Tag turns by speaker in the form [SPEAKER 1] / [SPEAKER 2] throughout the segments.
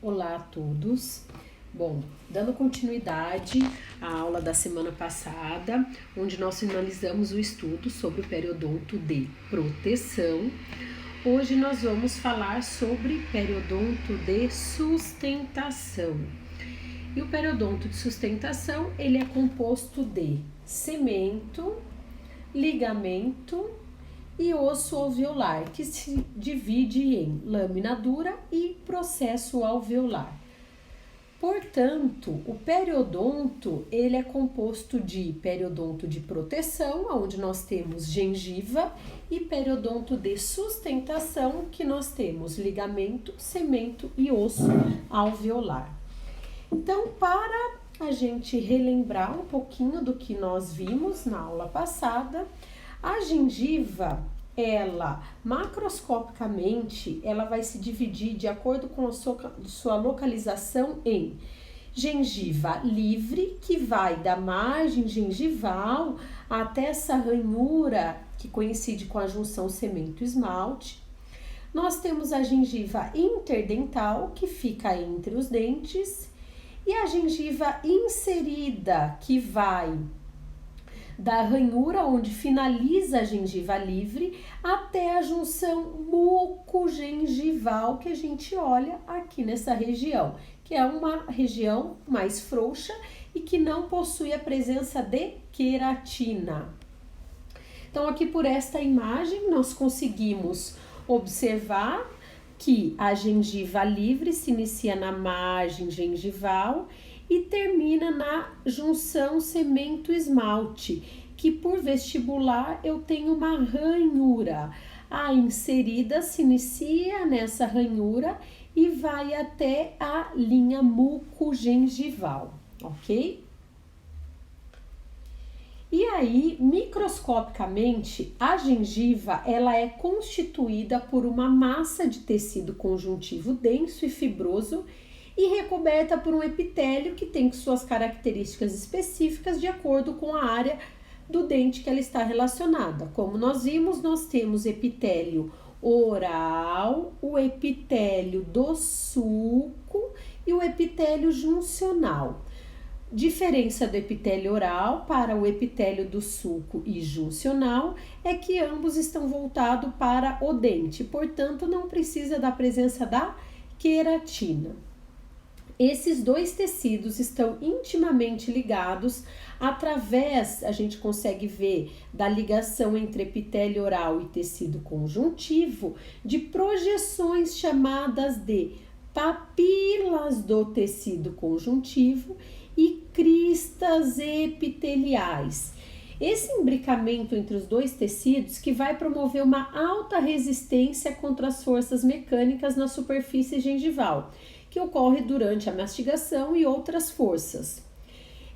[SPEAKER 1] Olá a todos. Bom, dando continuidade à aula da semana passada, onde nós finalizamos o estudo sobre o periodonto de proteção, hoje nós vamos falar sobre periodonto de sustentação. E o periodonto de sustentação, ele é composto de cemento, ligamento e osso alveolar, que se divide em lâmina dura e processo alveolar. Portanto, o periodonto, ele é composto de periodonto de proteção, onde nós temos gengiva, e periodonto de sustentação, que nós temos ligamento, cemento e osso alveolar. Então, para a gente relembrar um pouquinho do que nós vimos na aula passada, a gengiva, ela macroscopicamente, ela vai se dividir de acordo com a sua localização em gengiva livre, que vai da margem gengival até essa ranhura que coincide com a junção cemento-esmalte. Nós temos a gengiva interdental, que fica entre os dentes, e a gengiva inserida, que vai da ranhura onde finaliza a gengiva livre até a junção mucogengival, que a gente olha aqui nessa região, que é uma região mais frouxa e que não possui a presença de queratina. Então, aqui por esta imagem, nós conseguimos observar que a gengiva livre se inicia na margem gengival e termina na junção cemento-esmalte, que por vestibular eu tenho uma ranhura. A inserida se inicia nessa ranhura e vai até a linha mucogengival, ok? E aí, microscopicamente, a gengiva, ela é constituída por uma massa de tecido conjuntivo denso e fibroso e recoberta por um epitélio que tem suas características específicas de acordo com a área do dente que ela está relacionada. Como nós vimos, nós temos epitélio oral, o epitélio do sulco e o epitélio juncional. Diferença do epitélio oral para o epitélio do sulco e juncional é que ambos estão voltados para o dente, portanto, não precisa da presença da queratina. Esses dois tecidos estão intimamente ligados através, a gente consegue ver, da ligação entre epitélio oral e tecido conjuntivo, de projeções chamadas de papilas do tecido conjuntivo e cristas epiteliais. Esse imbricamento entre os dois tecidos que vai promover uma alta resistência contra as forças mecânicas na superfície gengival, que ocorre durante a mastigação e outras forças.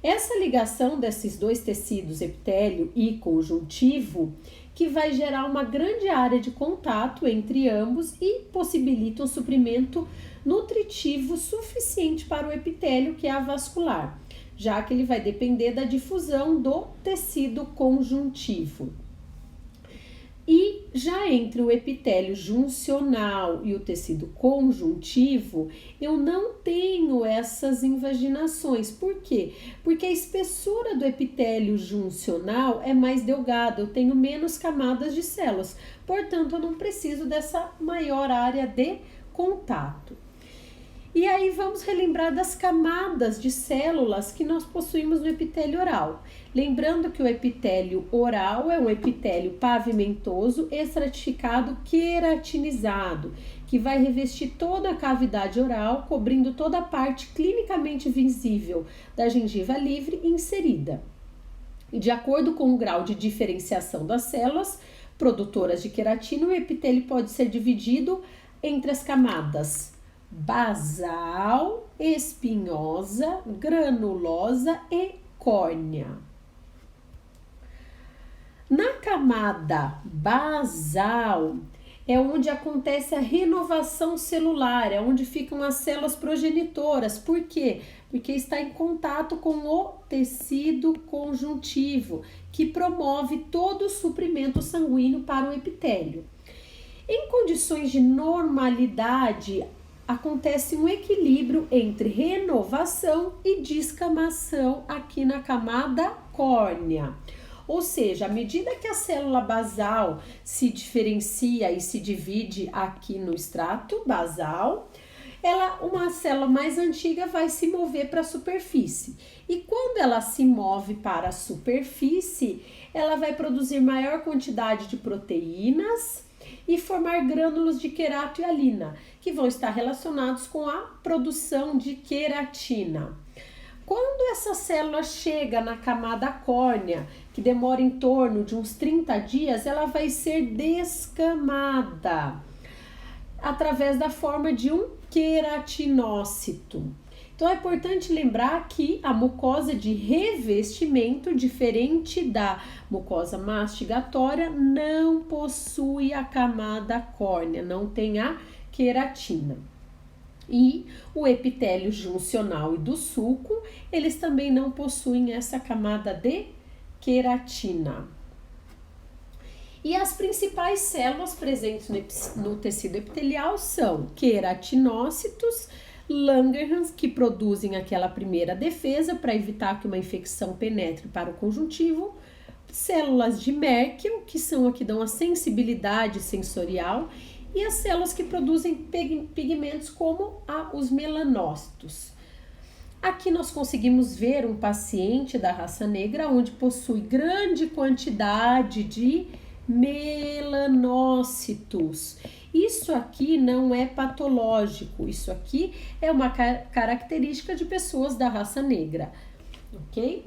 [SPEAKER 1] Essa ligação desses dois tecidos, epitélio e conjuntivo, que vai gerar uma grande área de contato entre ambos e possibilita um suprimento nutritivo suficiente para o epitélio, que é avascular, já que ele vai depender da difusão do tecido conjuntivo. E já entre o epitélio juncional e o tecido conjuntivo, eu não tenho essas invaginações. Por quê? Porque a espessura do epitélio juncional é mais delgada, eu tenho menos camadas de células, portanto, eu não preciso dessa maior área de contato. E aí vamos relembrar das camadas de células que nós possuímos no epitélio oral. Lembrando que o epitélio oral é um epitélio pavimentoso, estratificado, queratinizado, que vai revestir toda a cavidade oral, cobrindo toda a parte clinicamente visível da gengiva livre inserida. E de acordo com o grau de diferenciação das células produtoras de queratina, o epitélio pode ser dividido entre as camadas basal, espinhosa, granulosa e córnea. Na camada basal é onde acontece a renovação celular, é onde ficam as células progenitoras. Por quê? Porque está em contato com o tecido conjuntivo, que promove todo o suprimento sanguíneo para o epitélio. Em condições de normalidade, acontece um equilíbrio entre renovação e descamação aqui na camada córnea. Ou seja, à medida que a célula basal se diferencia e se divide aqui no extrato basal, uma célula mais antiga vai se mover para a superfície. E quando ela se move para a superfície, ela vai produzir maior quantidade de proteínas e formar grânulos de querato e alina, que vão estar relacionados com a produção de queratina. Quando essa célula chega na camada córnea, que demora em torno de uns 30 dias, ela vai ser descamada através da forma de um queratinócito. Então é importante lembrar que a mucosa de revestimento, diferente da mucosa mastigatória, não possui a camada córnea, não tem a queratina. E o epitélio juncional e do sulco, eles também não possuem essa camada de queratina. E as principais células presentes no tecido epitelial são queratinócitos, Langerhans, que produzem aquela primeira defesa para evitar que uma infecção penetre para o conjuntivo, células de Merkel, que são a que dão a sensibilidade sensorial, e as células que produzem pigmentos como os melanócitos. Aqui nós conseguimos ver um paciente da raça negra onde possui grande quantidade de melanócitos. Isso aqui não é patológico, isso aqui é uma característica de pessoas da raça negra, ok?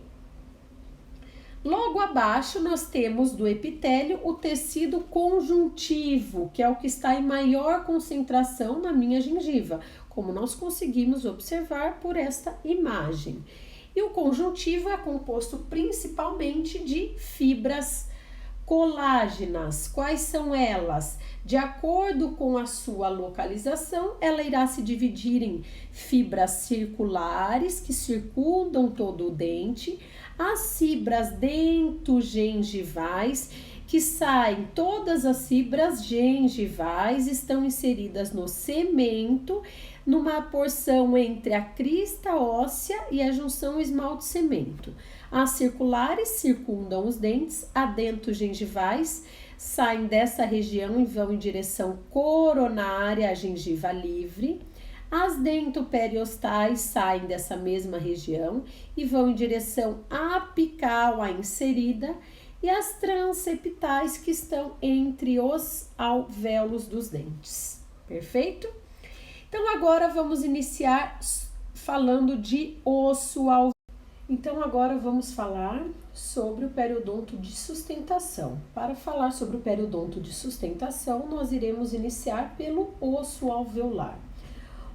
[SPEAKER 1] Logo abaixo nós temos do epitélio o tecido conjuntivo, que é o que está em maior concentração na minha gengiva, como nós conseguimos observar por esta imagem. E o conjuntivo é composto principalmente de fibras colágenas. Quais são elas? De acordo com a sua localização, ela irá se dividir em fibras circulares que circundam todo o dente, as fibras dentogengivais, que saem, todas as fibras gengivais estão inseridas no cemento, numa porção entre a crista óssea e a junção esmalte-cemento. As circulares circundam os dentes, as dentogengivais saem dessa região e vão em direção coronária à gengiva livre. As dentoperiosteais saem dessa mesma região e vão em direção apical à inserida, e as transeptais que estão entre os alvéolos dos dentes. Perfeito? Então agora vamos iniciar falando de osso alveolar. Então agora vamos falar sobre o periodonto de sustentação. Para falar sobre o periodonto de sustentação, nós iremos iniciar pelo osso alveolar.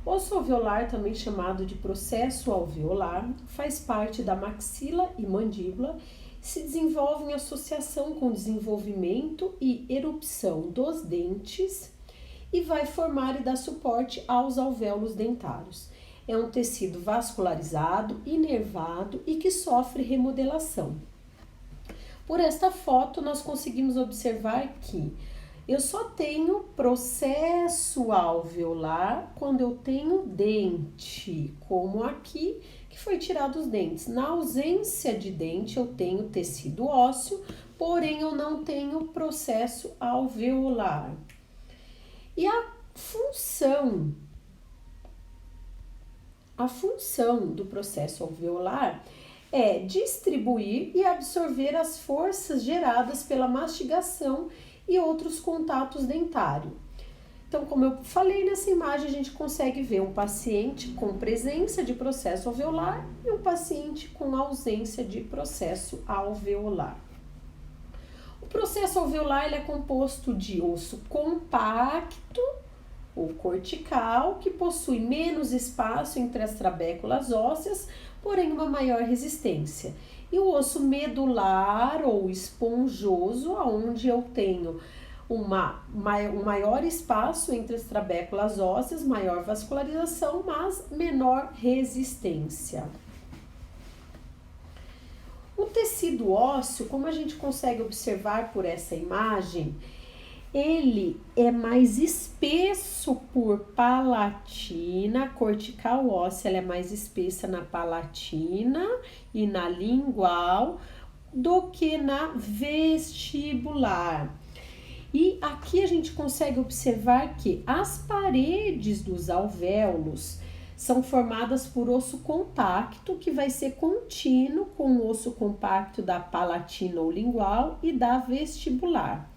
[SPEAKER 1] Osso alveolar, também chamado de processo alveolar, faz parte da maxila e mandíbula, se desenvolve em associação com o desenvolvimento e erupção dos dentes e vai formar e dar suporte aos alvéolos dentários. É um tecido vascularizado, inervado e que sofre remodelação. Por esta foto, nós conseguimos observar que eu só tenho processo alveolar quando eu tenho dente, como aqui, que foi tirado os dentes. Na ausência de dente, eu tenho tecido ósseo, porém eu não tenho processo alveolar. E a função do processo alveolar é distribuir e absorver as forças geradas pela mastigação e outros contatos dentários. Então, como eu falei nessa imagem, a gente consegue ver um paciente com presença de processo alveolar e um paciente com ausência de processo alveolar. O processo alveolar ele é composto de osso compacto ou cortical, que possui menos espaço entre as trabéculas ósseas, porém uma maior resistência. E o osso medular ou esponjoso, onde eu tenho um maior espaço entre as trabéculas ósseas, maior vascularização, mas menor resistência. O tecido ósseo, como a gente consegue observar por essa imagem, Ele é mais espesso por palatina, a cortical óssea ela é mais espessa na palatina e na lingual do que na vestibular. E aqui a gente consegue observar que as paredes dos alvéolos são formadas por osso compacto, que vai ser contínuo com o osso compacto da palatina ou lingual e da vestibular.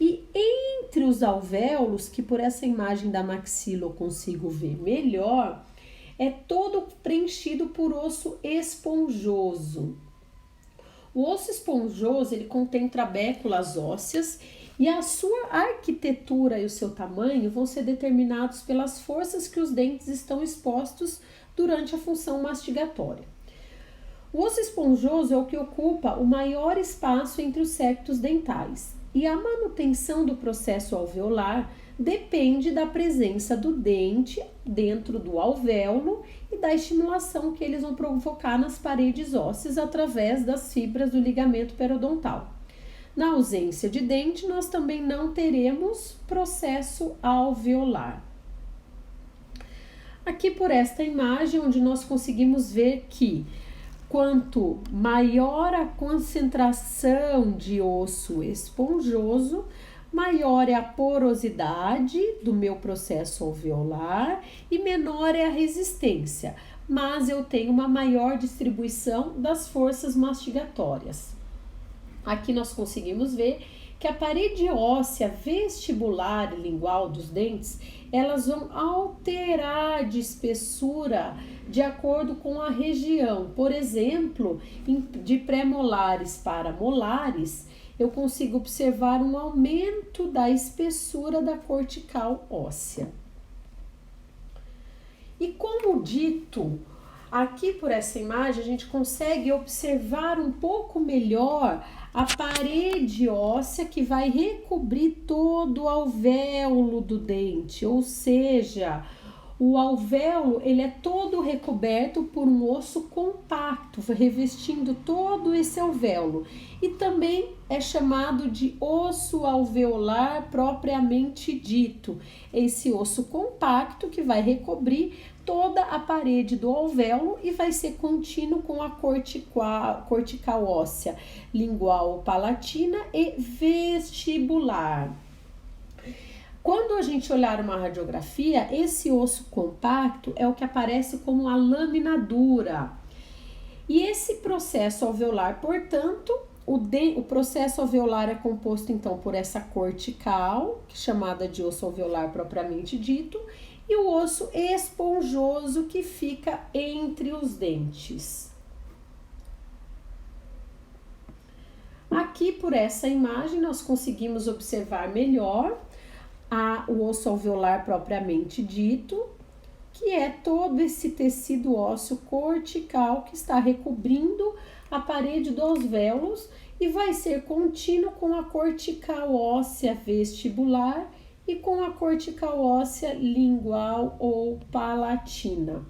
[SPEAKER 1] E entre os alvéolos, que por essa imagem da maxila eu consigo ver melhor, é todo preenchido por osso esponjoso. O osso esponjoso, ele contém trabéculas ósseas e a sua arquitetura e o seu tamanho vão ser determinados pelas forças que os dentes estão expostos durante a função mastigatória. O osso esponjoso é o que ocupa o maior espaço entre os septos dentais e a manutenção do processo alveolar depende da presença do dente dentro do alvéolo e da estimulação que eles vão provocar nas paredes ósseas através das fibras do ligamento periodontal. Na ausência de dente, nós também não teremos processo alveolar. Aqui por esta imagem, onde nós conseguimos ver que quanto maior a concentração de osso esponjoso, maior é a porosidade do meu processo alveolar e menor é a resistência, mas eu tenho uma maior distribuição das forças mastigatórias. Aqui nós conseguimos ver que a parede óssea vestibular e lingual dos dentes, elas vão alterar de espessura de acordo com a região. Por exemplo, de pré-molares para molares, eu consigo observar um aumento da espessura da cortical óssea. E como dito, aqui por essa imagem a gente consegue observar um pouco melhor a parede óssea que vai recobrir todo o alvéolo do dente, ou seja, o alvéolo ele é todo recoberto por um osso compacto, revestindo todo esse alvéolo e também é chamado de osso alveolar propriamente dito. Esse osso compacto que vai recobrir toda a parede do alvéolo e vai ser contínuo com a cortical óssea, lingual palatina e vestibular. Quando a gente olhar uma radiografia, esse osso compacto é o que aparece como a lâmina dura. E esse processo alveolar, portanto, o processo alveolar é composto então por essa cortical, chamada de osso alveolar propriamente dito, e o osso esponjoso que fica entre os dentes. Aqui por essa imagem nós conseguimos observar melhor o osso alveolar propriamente dito, que é todo esse tecido ósseo cortical que está recobrindo a parede dos alvéolos e vai ser contínuo com a cortical óssea vestibular e com a cortical óssea lingual ou palatina.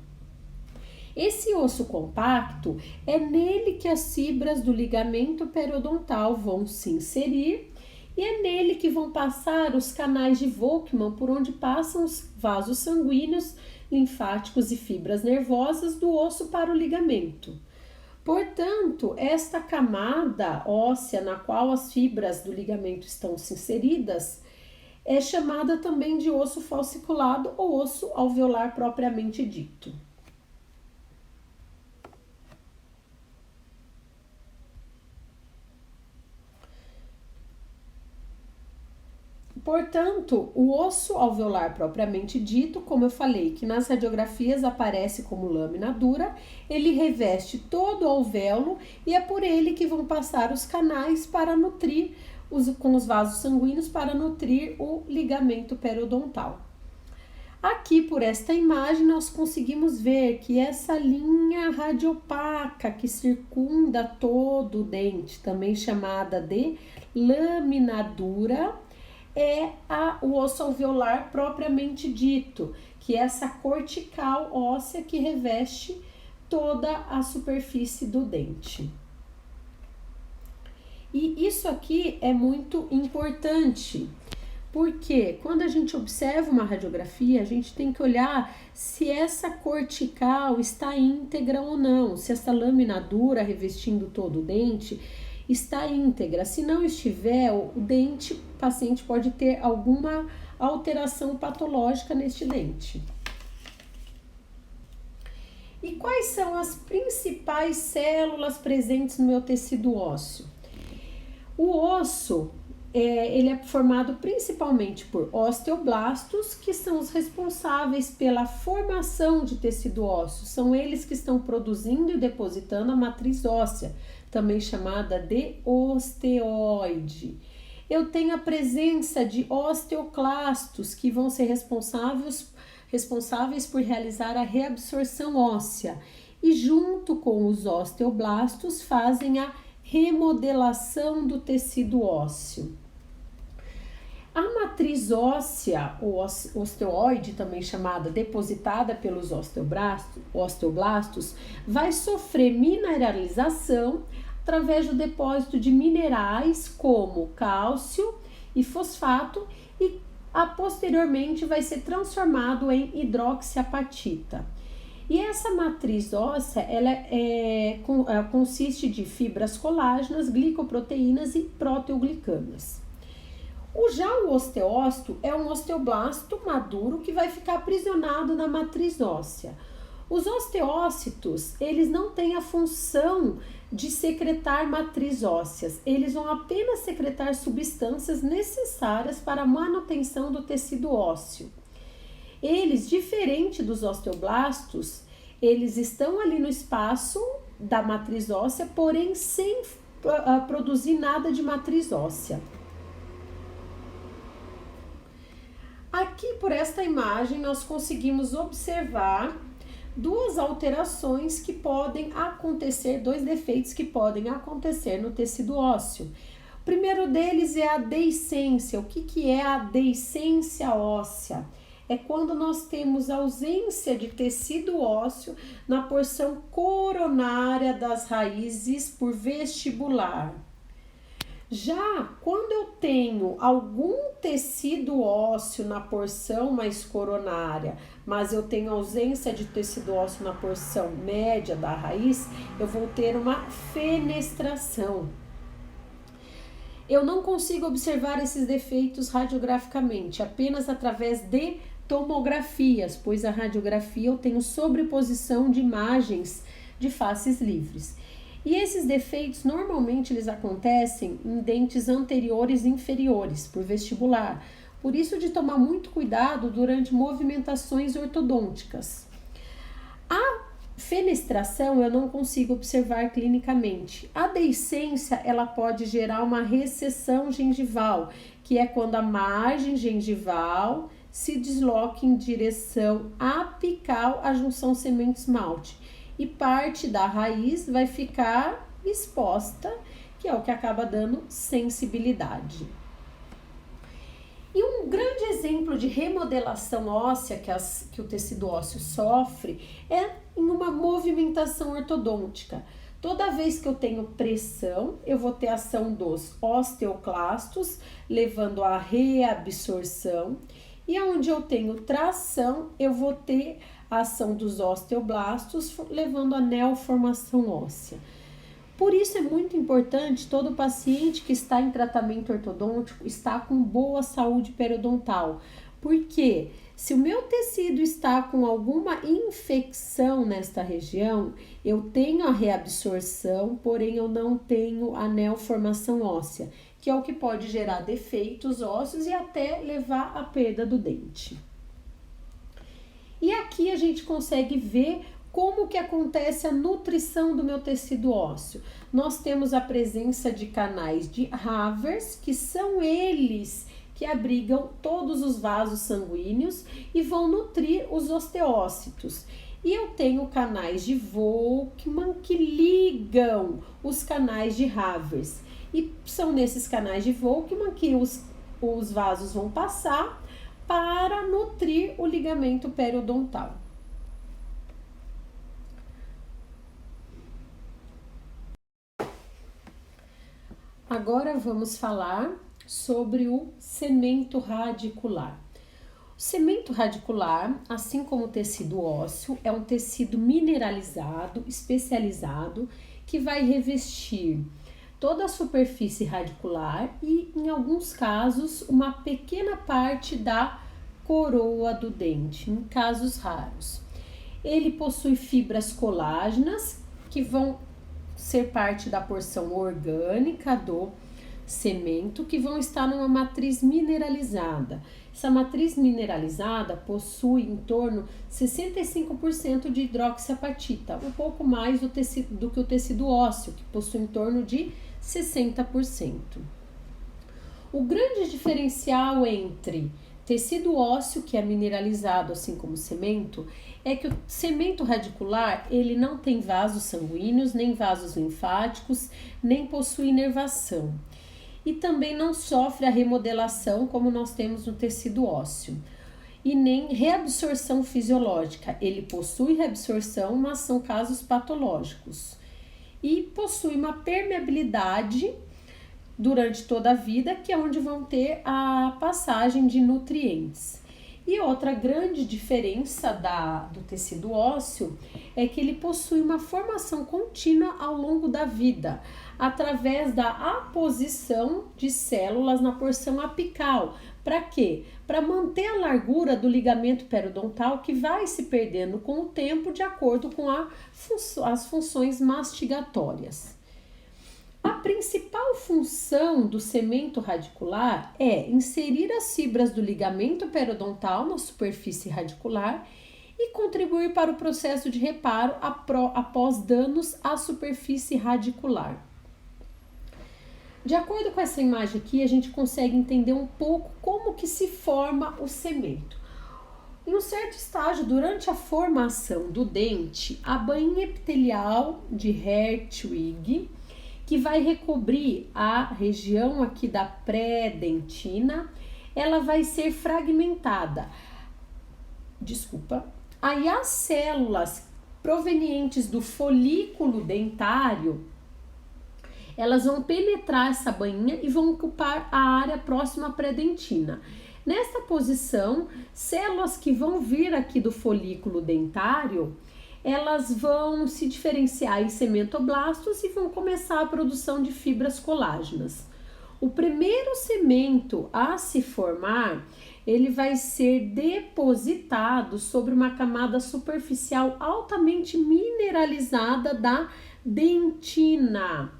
[SPEAKER 1] Esse osso compacto é nele que as fibras do ligamento periodontal vão se inserir e é nele que vão passar os canais de Volkmann, por onde passam os vasos sanguíneos, linfáticos e fibras nervosas do osso para o ligamento. Portanto, esta camada óssea na qual as fibras do ligamento estão se inseridas é chamada também de osso falciculado ou osso alveolar propriamente dito. Portanto, o osso alveolar propriamente dito, como eu falei, que nas radiografias aparece como lâmina dura, ele reveste todo o alvéolo e é por ele que vão passar os canais para nutrir, com os vasos sanguíneos, para nutrir o ligamento periodontal. Aqui por esta imagem nós conseguimos ver que essa linha radiopaca que circunda todo o dente, também chamada de lâmina dura, é o osso alveolar propriamente dito, que é essa cortical óssea que reveste toda a superfície do dente. E isso aqui é muito importante, Porque quando a gente observa uma radiografia, a gente tem que olhar se essa cortical está íntegra ou não, se essa lâmina dura revestindo todo o dente está íntegra. Se não estiver, o dente, o paciente pode ter alguma alteração patológica neste dente. E quais são as principais células presentes no meu tecido ósseo? O osso, ele é formado principalmente por osteoblastos, que são os responsáveis pela formação de tecido ósseo. São eles que estão produzindo e depositando a matriz óssea, também chamada de osteoide. Eu tenho a presença de osteoclastos, que vão ser responsáveis por realizar a reabsorção óssea. E junto com os osteoblastos fazem a remodelação do tecido ósseo. A matriz óssea, ou osteoide, também chamada depositada pelos osteoblastos, vai sofrer mineralização através do depósito de minerais como cálcio e fosfato e posteriormente vai ser transformado em hidroxiapatita. E essa matriz óssea, ela consiste de fibras colágenas, glicoproteínas e proteoglicanas. Já o osteócito é um osteoblasto maduro que vai ficar aprisionado na matriz óssea. Os osteócitos, eles não têm a função de secretar matriz ósseas, eles vão apenas secretar substâncias necessárias para a manutenção do tecido ósseo. Eles, diferente dos osteoblastos, eles estão ali no espaço da matriz óssea, porém sem produzir nada de matriz óssea. Aqui, por esta imagem, nós conseguimos observar duas alterações que podem acontecer, dois defeitos que podem acontecer no tecido ósseo. O primeiro deles é a deiscência. O que é a deiscência óssea? É quando nós temos ausência de tecido ósseo na porção coronária das raízes por vestibular. Já quando eu tenho algum tecido ósseo na porção mais coronária, mas eu tenho ausência de tecido ósseo na porção média da raiz, eu vou ter uma fenestração. Eu não consigo observar esses defeitos radiograficamente, apenas através de tomografias, pois a radiografia eu tenho sobreposição de imagens de faces livres. E esses defeitos normalmente eles acontecem em dentes anteriores e inferiores, por vestibular. Por isso de tomar muito cuidado durante movimentações ortodônticas. A fenestração eu não consigo observar clinicamente. A deiscência ela pode gerar uma recessão gengival, que é quando a margem gengival se desloca em direção apical à junção semente-esmalte. E parte da raiz vai ficar exposta, que é o que acaba dando sensibilidade. E um grande exemplo de remodelação óssea que o tecido ósseo sofre é em uma movimentação ortodôntica. Toda vez que eu tenho pressão, eu vou ter ação dos osteoclastos, levando à reabsorção. E onde eu tenho tração, eu vou ter a ação dos osteoblastos, levando à neoformação óssea. Por isso é muito importante todo paciente que está em tratamento ortodôntico estar com boa saúde periodontal. Porque se o meu tecido está com alguma infecção nesta região, eu tenho a reabsorção, porém eu não tenho a neoformação óssea, que é o que pode gerar defeitos ósseos e até levar à perda do dente. E aqui a gente consegue ver como que acontece a nutrição do meu tecido ósseo. Nós temos a presença de canais de Havers, que são eles que abrigam todos os vasos sanguíneos e vão nutrir os osteócitos. E eu tenho canais de Volkmann que ligam os canais de Havers. E são nesses canais de Volkmann que os vasos vão passar para nutrir o ligamento periodontal. Agora vamos falar sobre o cemento radicular. O cemento radicular, assim como o tecido ósseo, é um tecido mineralizado, especializado, que vai revestir toda a superfície radicular e, em alguns casos, uma pequena parte da coroa do dente, em casos raros. Ele possui fibras colágenas, que vão ser parte da porção orgânica do cemento, que vão estar numa matriz mineralizada. Essa matriz mineralizada possui em torno de 65% de hidroxiapatita, um pouco mais do que o tecido ósseo, que possui em torno de 60%. O grande diferencial entre tecido ósseo, que é mineralizado assim como o cemento, é que o cemento radicular ele não tem vasos sanguíneos, nem vasos linfáticos, nem possui inervação. E também não sofre a remodelação como nós temos no tecido ósseo. E nem reabsorção fisiológica. Ele possui reabsorção, mas são casos patológicos. E possui uma permeabilidade durante toda a vida, que é onde vão ter a passagem de nutrientes. E outra grande diferença do tecido ósseo é que ele possui uma formação contínua ao longo da vida, através da aposição de células na porção apical. Para quê? Para manter a largura do ligamento periodontal, que vai se perdendo com o tempo de acordo com as funções mastigatórias. A principal função do cemento radicular é inserir as fibras do ligamento periodontal na superfície radicular e contribuir para o processo de reparo após danos à superfície radicular. De acordo com essa imagem aqui, a gente consegue entender um pouco como que se forma o cemento. Em um certo estágio, durante a formação do dente, a bainha epitelial de Hertwig, que vai recobrir a região aqui da pré-dentina, ela vai ser fragmentada. Aí as células provenientes do folículo dentário, elas vão penetrar essa bainha e vão ocupar a área próxima à pré-dentina. Nessa posição, células que vão vir aqui do folículo dentário, elas vão se diferenciar em cementoblastos e vão começar a produção de fibras colágenas. O primeiro cemento a se formar, ele vai ser depositado sobre uma camada superficial altamente mineralizada da dentina,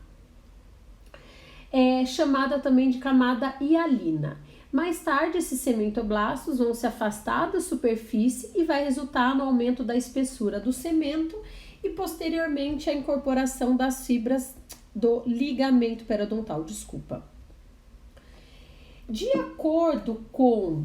[SPEAKER 1] chamada também de camada hialina. Mais tarde, esses cementoblastos vão se afastar da superfície e vai resultar no aumento da espessura do cemento e posteriormente a incorporação das fibras do ligamento periodontal. De acordo com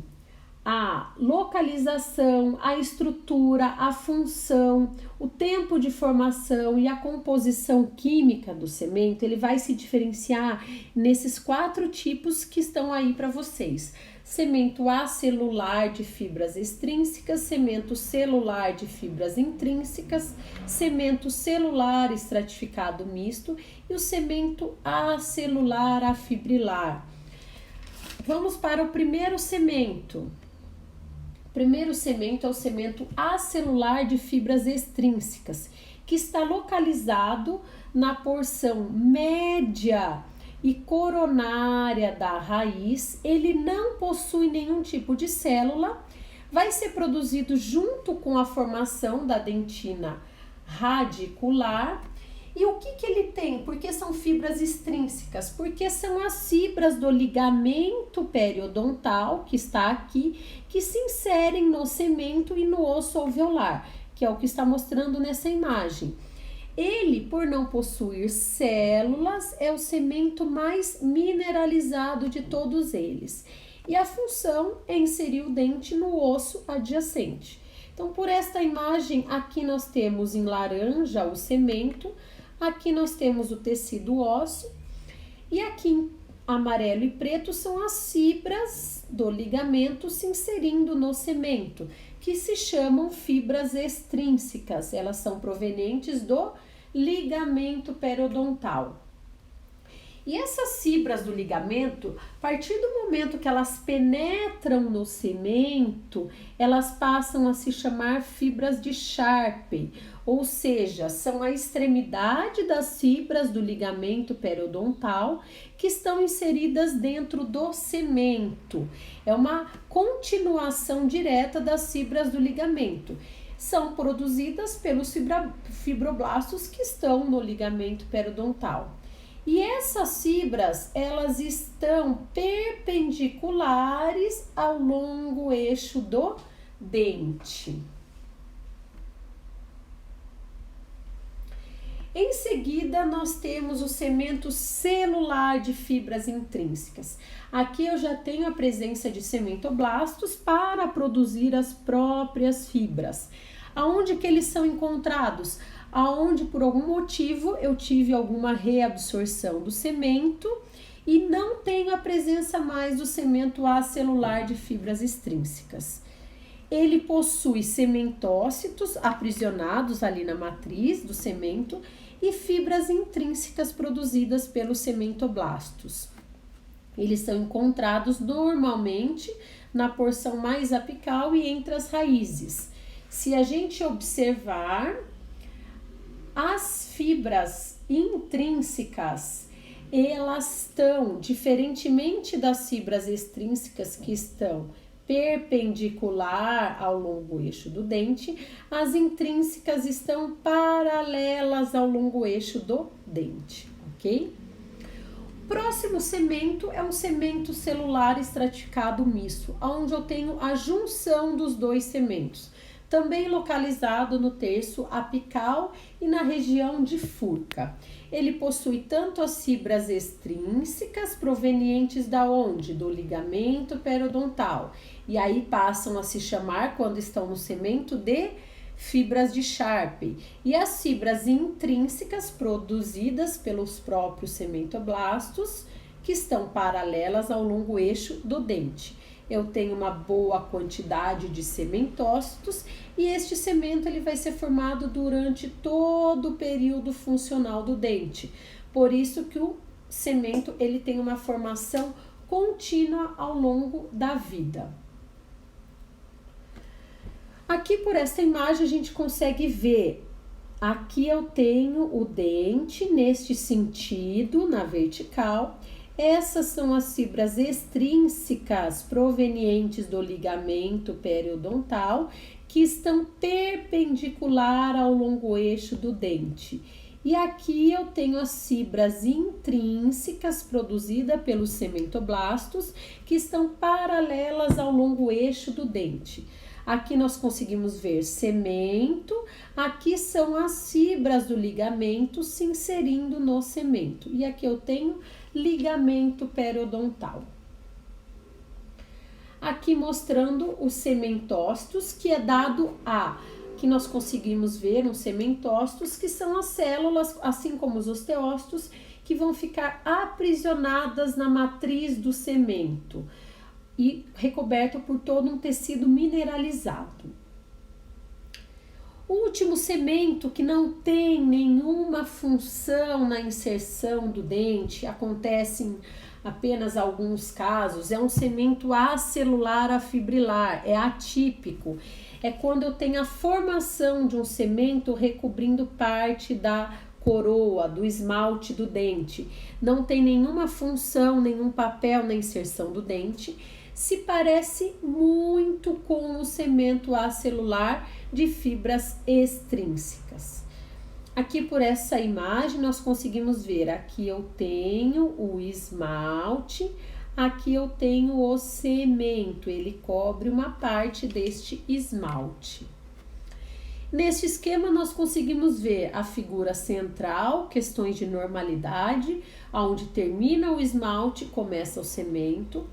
[SPEAKER 1] a localização, a estrutura, a função, o tempo de formação e a composição química do cemento, ele vai se diferenciar nesses 4 tipos que estão aí para vocês. Cemento acelular de fibras extrínsecas, cemento celular de fibras intrínsecas, cemento celular estratificado misto e o cemento acelular afibrilar. Vamos para o primeiro cemento. O primeiro cemento é o cemento acelular de fibras extrínsecas, que está localizado na porção média e coronária da raiz. Ele não possui nenhum tipo de célula, vai ser produzido junto com a formação da dentina radicular. E o que ele tem? Porque são fibras extrínsecas? Porque são as fibras do ligamento periodontal, que está aqui, que se inserem no cemento e no osso alveolar, que é o que está mostrando nessa imagem. Ele, por não possuir células, é o cemento mais mineralizado de todos eles. E a função é inserir o dente no osso adjacente. Então, por esta imagem, aqui nós temos em laranja o cemento, aqui nós temos o tecido ósseo e aqui em amarelo e preto são as fibras do ligamento se inserindo no cemento, que se chamam fibras extrínsecas. Elas são provenientes do ligamento periodontal. E essas fibras do ligamento, a partir do momento que elas penetram no cemento, elas passam a se chamar fibras de Sharpe, ou seja, são a extremidade das fibras do ligamento periodontal que estão inseridas dentro do cemento. É uma continuação direta das fibras do ligamento. São produzidas pelos fibroblastos que estão no ligamento periodontal. E essas fibras, elas estão perpendiculares ao longo eixo do dente. Em seguida, nós temos o cemento celular de fibras intrínsecas. Aqui eu já tenho a presença de cementoblastos para produzir as próprias fibras. Aonde que eles são encontrados? Aonde por algum motivo eu tive alguma reabsorção do cemento e não tenho a presença mais do cemento acelular de fibras extrínsecas. Ele possui cementócitos aprisionados ali na matriz do cemento e fibras intrínsecas produzidas pelos cementoblastos. Eles são encontrados normalmente na porção mais apical e entre as raízes. Se a gente observar, as fibras intrínsecas, elas estão, diferentemente das fibras extrínsecas que estão perpendicular ao longo eixo do dente, as intrínsecas estão paralelas ao longo eixo do dente, ok? O próximo cemento é um cemento celular estratificado misto, onde eu tenho a junção dos dois cementos, também localizado no terço apical e na região de furca. Ele possui tanto as fibras extrínsecas provenientes da onde? Do ligamento periodontal. E aí passam a se chamar, quando estão no cemento, de fibras de Sharpe. E as fibras intrínsecas produzidas pelos próprios cementoblastos, que estão paralelas ao longo eixo do dente. Eu tenho uma boa quantidade de cementócitos e este cemento ele vai ser formado durante todo o período funcional do dente. Por isso que o cemento ele tem uma formação contínua ao longo da vida. Aqui por essa imagem a gente consegue ver, aqui eu tenho o dente neste sentido, na vertical. Essas são as fibras extrínsecas provenientes do ligamento periodontal que estão perpendicular ao longo eixo do dente. E aqui eu tenho as fibras intrínsecas produzidas pelos cementoblastos que estão paralelas ao longo eixo do dente. Aqui nós conseguimos ver cemento, aqui são as fibras do ligamento se inserindo no cemento. E aqui eu tenho ligamento periodontal. Aqui mostrando os cementócitos, que é dado que nós conseguimos ver uns cementócitos, que são as células, assim como os osteócitos, que vão ficar aprisionadas na matriz do cemento e recoberto por todo um tecido mineralizado. O último cemento, que não tem nenhuma função na inserção do dente, acontece em apenas alguns casos, é um cemento acelular afibrilar, é atípico. É quando eu tenho a formação de um cemento recobrindo parte da coroa, do esmalte do dente. Não tem nenhuma função, nenhum papel na inserção do dente. Se parece muito com o cemento acelular de fibras extrínsecas. Aqui por essa imagem nós conseguimos ver, aqui eu tenho o esmalte, aqui eu tenho o cemento, ele cobre uma parte deste esmalte. Neste esquema nós conseguimos ver a figura central, questões de normalidade, onde termina o esmalte e começa o cemento.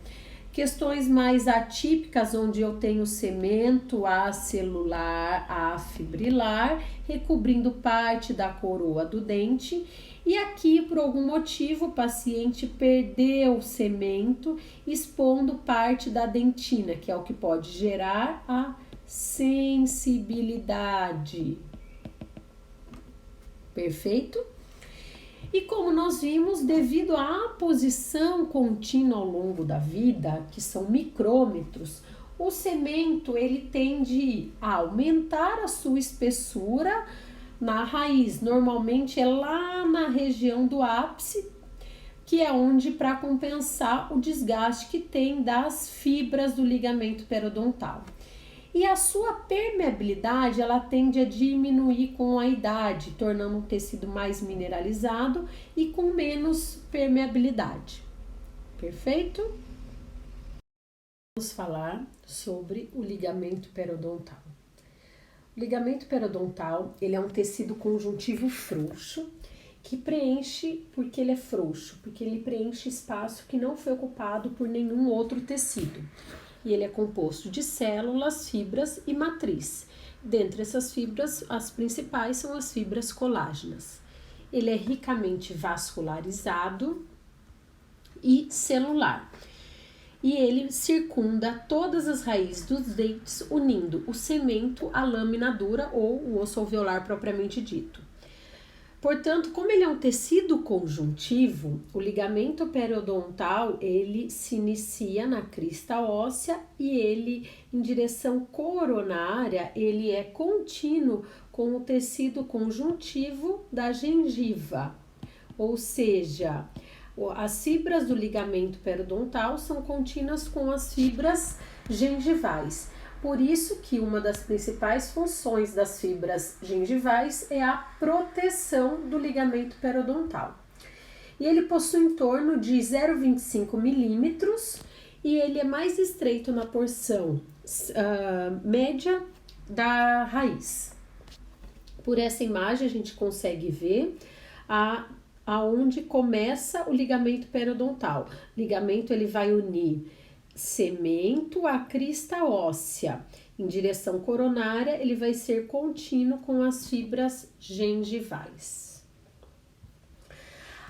[SPEAKER 1] Questões mais atípicas, onde eu tenho cemento acelular afibrilar, recobrindo parte da coroa do dente. E aqui, por algum motivo, o paciente perdeu o cemento, expondo parte da dentina, que é o que pode gerar a sensibilidade. Perfeito? E como nós vimos, devido à posição contínua ao longo da vida, que são micrômetros, o cemento ele tende a aumentar a sua espessura na raiz. Normalmente é lá na região do ápice, que é onde, para compensar o desgaste que tem das fibras do ligamento periodontal. E a sua permeabilidade ela tende a diminuir com a idade, tornando o tecido mais mineralizado e com menos permeabilidade. Perfeito? Vamos falar sobre o ligamento periodontal. O ligamento periodontal ele é um tecido conjuntivo frouxo que preenche, porque ele é frouxo, porque ele preenche espaço que não foi ocupado por nenhum outro tecido. E ele é composto de células, fibras e matriz. Dentre essas fibras, as principais são as fibras colágenas. Ele é ricamente vascularizado e celular. E ele circunda todas as raízes dos dentes, unindo o cemento à lâmina dura ou o osso alveolar propriamente dito. Portanto, como ele é um tecido conjuntivo, o ligamento periodontal ele se inicia na crista óssea e ele, em direção coronária, ele é contínuo com o tecido conjuntivo da gengiva, ou seja, as fibras do ligamento periodontal são contínuas com as fibras gengivais. Por isso que uma das principais funções das fibras gengivais é a proteção do ligamento periodontal. E ele possui em torno de 0,25 milímetros e ele é mais estreito na porção média da raiz. Por essa imagem a gente consegue ver aonde começa o ligamento periodontal. O ligamento ele vai unir cemento à crista óssea. Em direção coronária, ele vai ser contínuo com as fibras gengivais.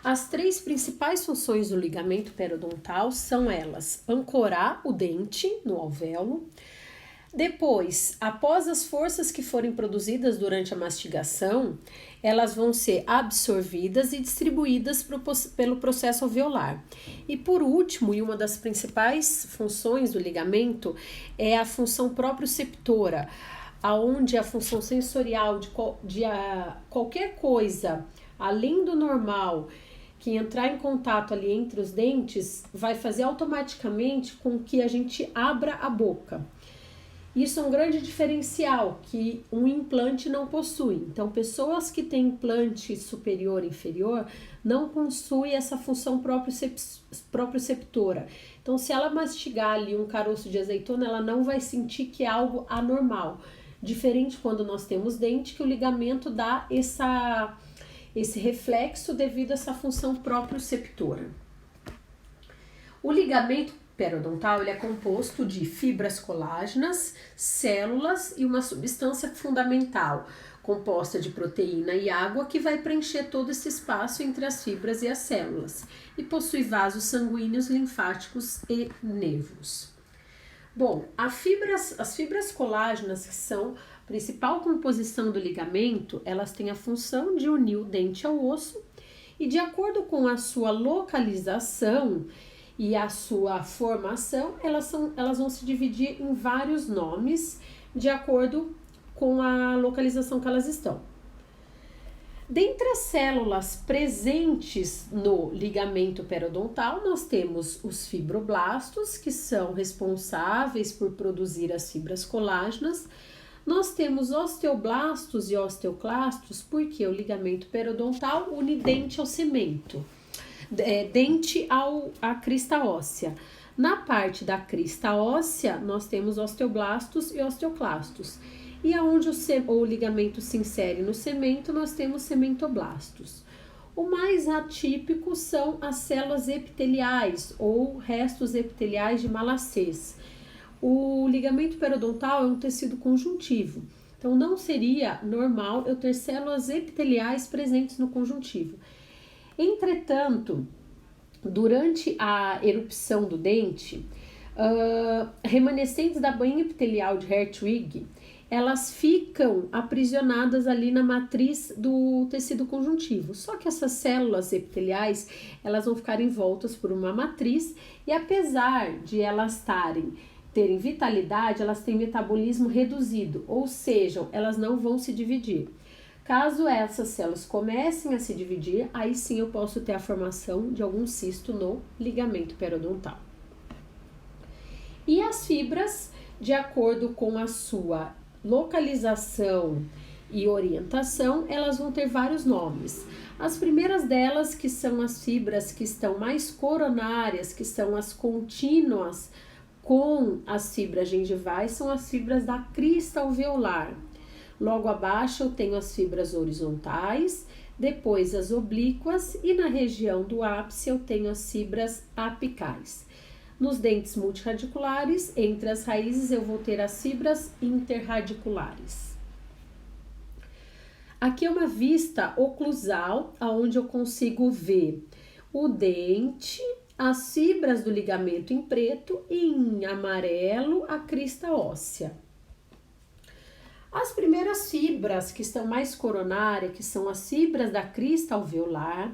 [SPEAKER 1] As três principais funções do ligamento periodontal são elas: ancorar o dente no alvéolo. Depois, após as forças que forem produzidas durante a mastigação, elas vão ser absorvidas e distribuídas pelo processo alveolar. E por último, e uma das principais funções do ligamento é a função proprioceptora, aonde a função sensorial de qualquer coisa além do normal que entrar em contato ali entre os dentes vai fazer automaticamente com que a gente abra a boca. Isso é um grande diferencial que um implante não possui. Então, pessoas que têm implante superior e inferior não possuem essa função proprioceptora. Então, se ela mastigar ali um caroço de azeitona, ela não vai sentir que é algo anormal. Diferente quando nós temos dente, que o ligamento dá esse reflexo devido a essa função proprioceptora. O ligamento periodontal ele é composto de fibras colágenas, células e uma substância fundamental, composta de proteína e água, que vai preencher todo esse espaço entre as fibras e as células, e possui vasos sanguíneos, linfáticos e nervos. Bom, as fibras colágenas, que são a principal composição do ligamento, elas têm a função de unir o dente ao osso, e de acordo com a sua localização e a sua formação, elas vão se dividir em vários nomes de acordo com a localização que elas estão. Dentre as células presentes no ligamento periodontal, nós temos os fibroblastos, que são responsáveis por produzir as fibras colágenas. Nós temos osteoblastos e osteoclastos, porque o ligamento periodontal une dente ao cemento. Dente à crista óssea. Na parte da crista óssea, nós temos osteoblastos e osteoclastos. E aonde o ligamento se insere no cemento, nós temos cementoblastos. O mais atípico são as células epiteliais ou restos epiteliais de Malassez. O ligamento periodontal é um tecido conjuntivo, então não seria normal eu ter células epiteliais presentes no conjuntivo. Entretanto, durante a erupção do dente, remanescentes da bainha epitelial de Hertwig, elas ficam aprisionadas ali na matriz do tecido conjuntivo. Só que essas células epiteliais, elas vão ficar envoltas por uma matriz e apesar de elas terem vitalidade, elas têm metabolismo reduzido, ou seja, elas não vão se dividir. Caso essas células comecem a se dividir, aí sim eu posso ter a formação de algum cisto no ligamento periodontal. E as fibras, de acordo com a sua localização e orientação, elas vão ter vários nomes. As primeiras delas, que são as fibras que estão mais coronárias, que são as contínuas com as fibras gengivais, são as fibras da crista alveolar. Logo abaixo eu tenho as fibras horizontais, depois as oblíquas e na região do ápice eu tenho as fibras apicais. Nos dentes multirradiculares, entre as raízes, eu vou ter as fibras interradiculares. Aqui é uma vista oclusal, onde eu consigo ver o dente, as fibras do ligamento em preto e em amarelo a crista óssea. As primeiras fibras que estão mais coronárias, que são as fibras da crista alveolar,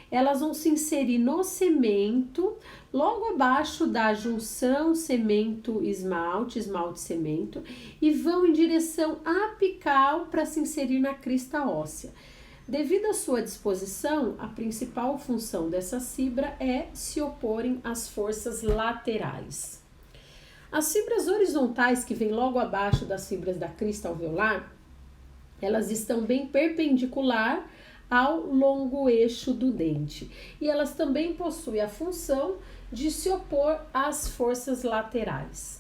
[SPEAKER 1] elas vão se inserir no cemento, logo abaixo da junção cemento-esmalte, esmalte-cemento, e vão em direção apical para se inserir na crista óssea. Devido à sua disposição, a principal função dessa fibra é se oporem às forças laterais. As fibras horizontais, que vêm logo abaixo das fibras da crista alveolar, elas estão bem perpendicular ao longo eixo do dente. E elas também possuem a função de se opor às forças laterais.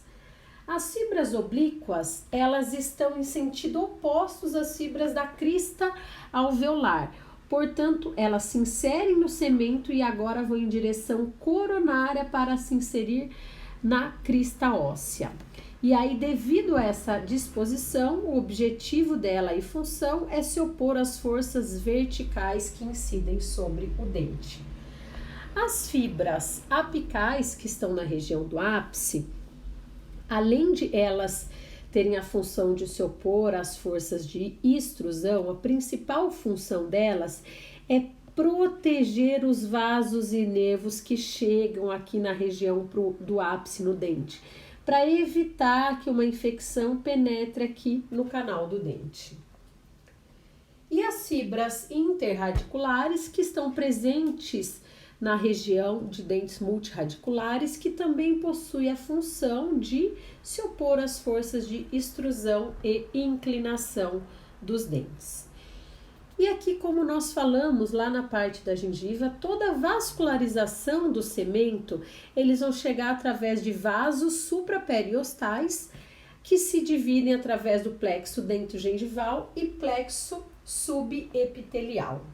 [SPEAKER 1] As fibras oblíquas, elas estão em sentido opostos às fibras da crista alveolar. Portanto, elas se inserem no cemento e agora vão em direção coronária para se inserir na crista óssea. E aí, devido a essa disposição, o objetivo dela e função é se opor às forças verticais que incidem sobre o dente. As fibras apicais, que estão na região do ápice, além de elas terem a função de se opor às forças de extrusão, a principal função delas é proteger os vasos e nervos que chegam aqui na região do ápice no dente, para evitar que uma infecção penetre aqui no canal do dente. E as fibras interradiculares, que estão presentes na região de dentes multirradiculares, que também possui a função de se opor às forças de extrusão e inclinação dos dentes. E aqui, como nós falamos lá na parte da gengiva, toda a vascularização do cemento, eles vão chegar através de vasos supraperiostais, que se dividem através do plexo dento-gengival e plexo subepitelial.